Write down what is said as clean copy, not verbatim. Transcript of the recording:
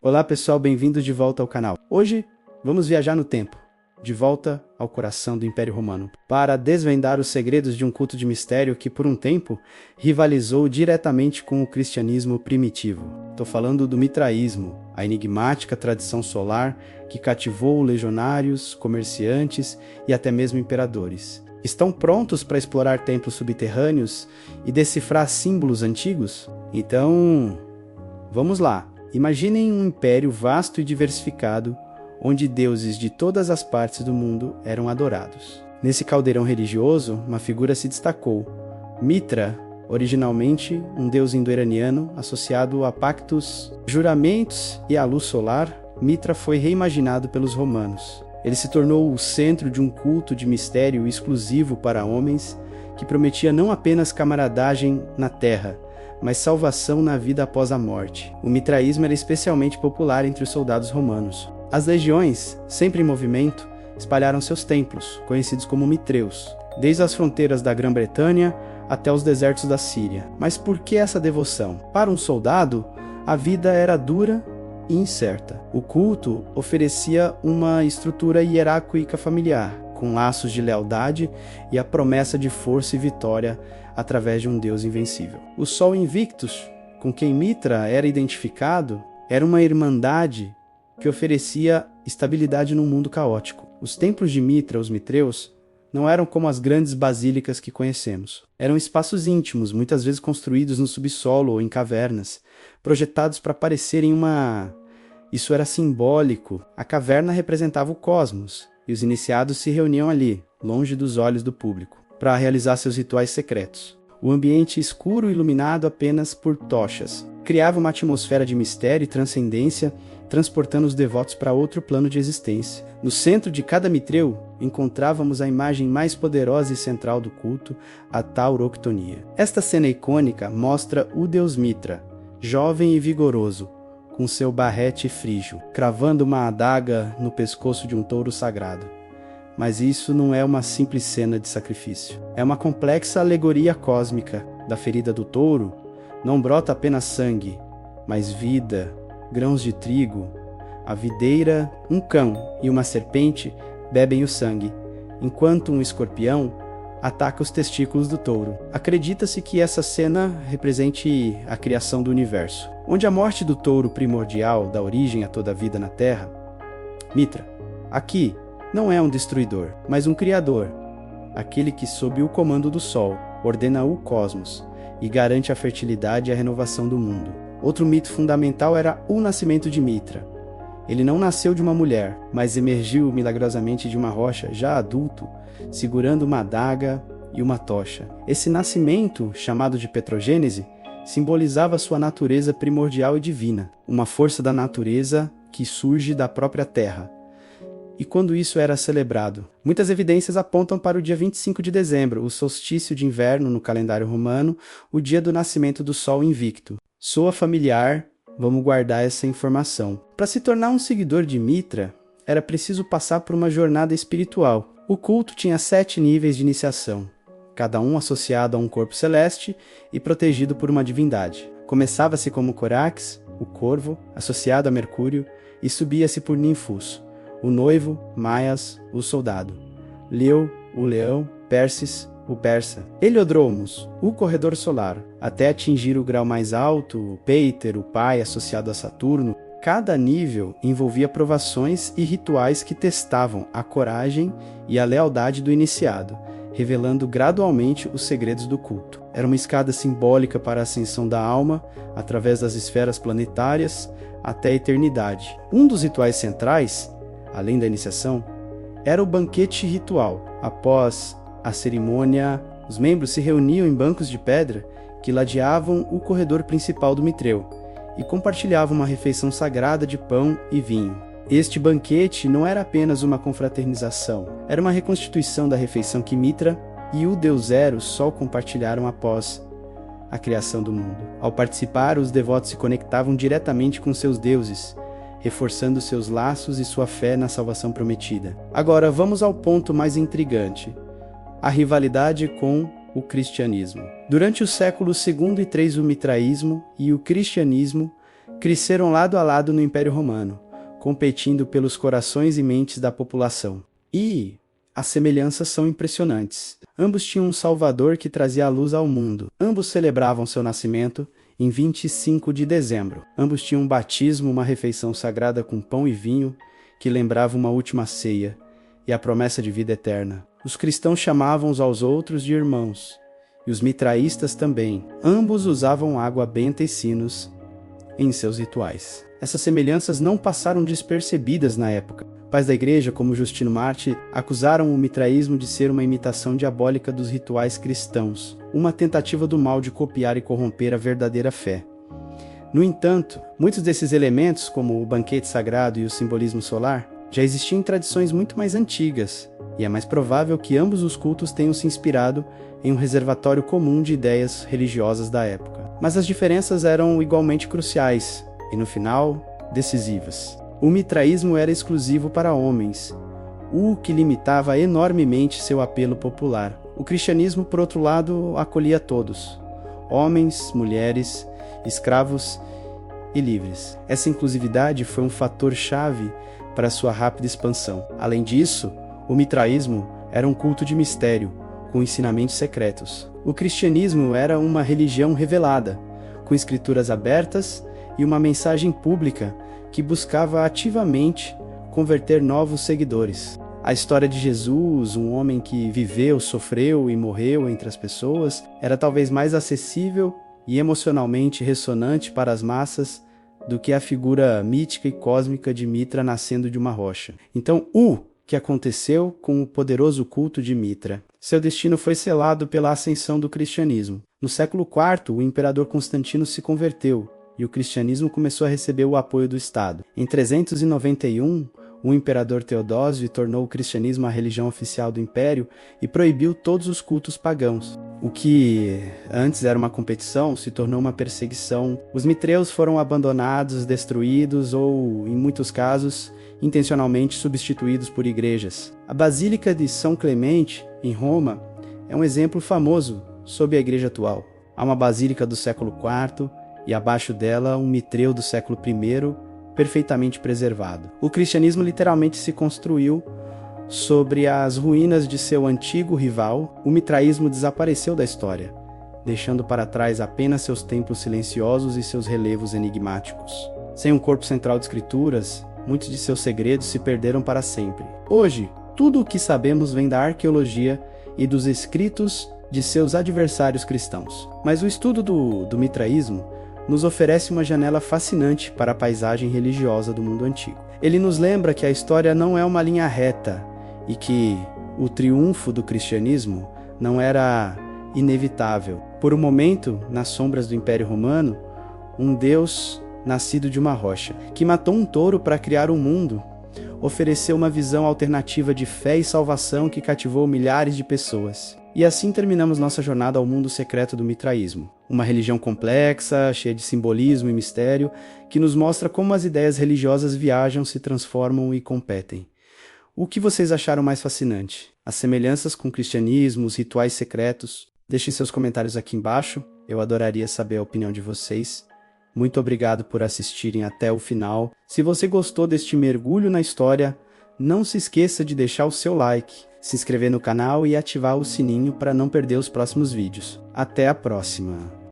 Olá pessoal, bem-vindos de volta ao canal. Hoje vamos viajar no tempo, de volta ao coração do Império Romano, para desvendar os segredos de um culto de mistério que por um tempo rivalizou diretamente com o cristianismo primitivo. Estou falando do mitraísmo, a enigmática tradição solar que cativou legionários, comerciantes e até mesmo imperadores. Estão prontos para explorar templos subterrâneos e decifrar símbolos antigos? Então, vamos lá. Imaginem um império vasto e diversificado, onde deuses de todas as partes do mundo eram adorados. Nesse caldeirão religioso, uma figura se destacou. Mitra, originalmente um deus indo-iraniano associado a pactos, juramentos e à luz solar, Mitra foi reimaginado pelos romanos. Ele se tornou o centro de um culto de mistério exclusivo para homens, que prometia não apenas camaradagem na terra, mas salvação na vida após a morte. O mitraísmo era especialmente popular entre os soldados romanos. As legiões, sempre em movimento, espalharam seus templos, conhecidos como mitreus, desde as fronteiras da Grã-Bretanha até os desertos da Síria. Mas por que essa devoção? Para um soldado, a vida era dura e incerta. O culto oferecia uma estrutura hierárquica familiar, com laços de lealdade e a promessa de força e vitória através de um Deus invencível. O Sol Invictus, com quem Mitra era identificado, era uma irmandade que oferecia estabilidade num mundo caótico. Os templos de Mitra, os mitreus, não eram como as grandes basílicas que conhecemos. Eram espaços íntimos, muitas vezes construídos no subsolo ou em cavernas, projetados para parecerem Isso era simbólico. A caverna representava o cosmos, e os iniciados se reuniam ali, longe dos olhos do público, para realizar seus rituais secretos. O ambiente escuro e iluminado apenas por tochas criava uma atmosfera de mistério e transcendência, transportando os devotos para outro plano de existência. No centro de cada mitreu, encontrávamos a imagem mais poderosa e central do culto, a tauroctonia. Esta cena icônica mostra o deus Mitra, jovem e vigoroso, com seu barrete frígio, cravando uma adaga no pescoço de um touro sagrado. Mas isso não é uma simples cena de sacrifício. É uma complexa alegoria cósmica. Da ferida do touro não brota apenas sangue, mas vida, grãos de trigo. A videira, um cão e uma serpente bebem o sangue, enquanto um escorpião ataca os testículos do touro. Acredita-se que essa cena represente a criação do universo, onde a morte do touro primordial dá origem a toda a vida na Terra. Mitra, aqui, não é um destruidor, mas um criador, aquele que, sob o comando do Sol, ordena o cosmos e garante a fertilidade e a renovação do mundo. Outro mito fundamental era o nascimento de Mitra. Ele não nasceu de uma mulher, mas emergiu milagrosamente de uma rocha já adulto, segurando uma adaga e uma tocha. Esse nascimento, chamado de petrogênese, simbolizava sua natureza primordial e divina, uma força da natureza que surge da própria terra. E quando isso era celebrado? Muitas evidências apontam para o dia 25 de dezembro, o solstício de inverno no calendário romano, o dia do nascimento do Sol Invicto. Soa familiar, vamos guardar essa informação. Para se tornar um seguidor de Mitra, era preciso passar por uma jornada espiritual. O culto tinha 7 níveis de iniciação, cada um associado a um corpo celeste e protegido por uma divindade. Começava-se como Corax, o corvo, associado a Mercúrio, e subia-se por Ninfus, o noivo, Maias, o soldado, Leo, o leão, Persis, o persa, Heliodromos, o corredor solar, até atingir o grau mais alto, o Peiter, o pai associado a Saturno. Cada nível envolvia provações e rituais que testavam a coragem e a lealdade do iniciado, revelando gradualmente os segredos do culto. Era uma escada simbólica para a ascensão da alma, através das esferas planetárias, até a eternidade. Um dos rituais centrais, além da iniciação, era o banquete ritual. Após a cerimônia, os membros se reuniam em bancos de pedra que ladeavam o corredor principal do mitreu e compartilhavam uma refeição sagrada de pão e vinho. Este banquete não era apenas uma confraternização, era uma reconstituição da refeição que Mitra e o deus Eros só compartilharam após a criação do mundo. Ao participar, os devotos se conectavam diretamente com seus deuses, reforçando seus laços e sua fé na salvação prometida. Agora vamos ao ponto mais intrigante: a rivalidade com o cristianismo. Durante os séculos II e III, o mitraísmo e o cristianismo cresceram lado a lado no Império Romano, competindo pelos corações e mentes da população. E as semelhanças são impressionantes. Ambos tinham um Salvador que trazia a luz ao mundo. Ambos celebravam seu nascimento em 25 de dezembro. Ambos tinham um batismo, uma refeição sagrada com pão e vinho, que lembrava uma última ceia e a promessa de vida eterna. Os cristãos chamavam uns aos outros de irmãos, e os mitraístas também. Ambos usavam água benta e sinos em seus rituais. Essas semelhanças não passaram despercebidas na época. Pais da igreja, como Justino Mártir, acusaram o mitraísmo de ser uma imitação diabólica dos rituais cristãos, uma tentativa do mal de copiar e corromper a verdadeira fé. No entanto, muitos desses elementos, como o banquete sagrado e o simbolismo solar, já existiam em tradições muito mais antigas, e é mais provável que ambos os cultos tenham se inspirado em um reservatório comum de ideias religiosas da época. Mas as diferenças eram igualmente cruciais, e no final, decisivas. O mitraísmo era exclusivo para homens, o que limitava enormemente seu apelo popular. O cristianismo, por outro lado, acolhia todos: homens, mulheres, escravos e livres. Essa inclusividade foi um fator-chave para sua rápida expansão. Além disso, o mitraísmo era um culto de mistério, com ensinamentos secretos. O cristianismo era uma religião revelada, com escrituras abertas e uma mensagem pública que buscava ativamente converter novos seguidores. A história de Jesus, um homem que viveu, sofreu e morreu entre as pessoas, era talvez mais acessível e emocionalmente ressonante para as massas do que a figura mítica e cósmica de Mitra nascendo de uma rocha. Então, o que aconteceu com o poderoso culto de Mitra? Seu destino foi selado pela ascensão do cristianismo. No século IV, o imperador Constantino se converteu e o cristianismo começou a receber o apoio do Estado. Em 391, o imperador Teodósio tornou o cristianismo a religião oficial do império e proibiu todos os cultos pagãos. O que antes era uma competição se tornou uma perseguição. Os mitreus foram abandonados, destruídos ou, em muitos casos, intencionalmente substituídos por igrejas. A Basílica de São Clemente, em Roma, é um exemplo famoso sob a igreja atual. Há uma basílica do século IV e abaixo dela um mitreu do século I, perfeitamente preservado. O cristianismo literalmente se construiu sobre as ruínas de seu antigo rival. O mitraísmo desapareceu da história, deixando para trás apenas seus templos silenciosos e seus relevos enigmáticos. Sem um corpo central de escrituras, muitos de seus segredos se perderam para sempre. Hoje, tudo o que sabemos vem da arqueologia e dos escritos de seus adversários cristãos. Mas o estudo do mitraísmo nos oferece uma janela fascinante para a paisagem religiosa do mundo antigo. Ele nos lembra que a história não é uma linha reta e que o triunfo do cristianismo não era inevitável. Por um momento, nas sombras do Império Romano, um Deus nascido de uma rocha, que matou um touro para criar um mundo, ofereceu uma visão alternativa de fé e salvação que cativou milhares de pessoas. E assim terminamos nossa jornada ao mundo secreto do mitraísmo. Uma religião complexa, cheia de simbolismo e mistério, que nos mostra como as ideias religiosas viajam, se transformam e competem. O que vocês acharam mais fascinante? As semelhanças com o cristianismo, os rituais secretos? Deixem seus comentários aqui embaixo, eu adoraria saber a opinião de vocês. Muito obrigado por assistirem até o final. Se você gostou deste mergulho na história, não se esqueça de deixar o seu like, se inscrever no canal e ativar o sininho para não perder os próximos vídeos. Até a próxima!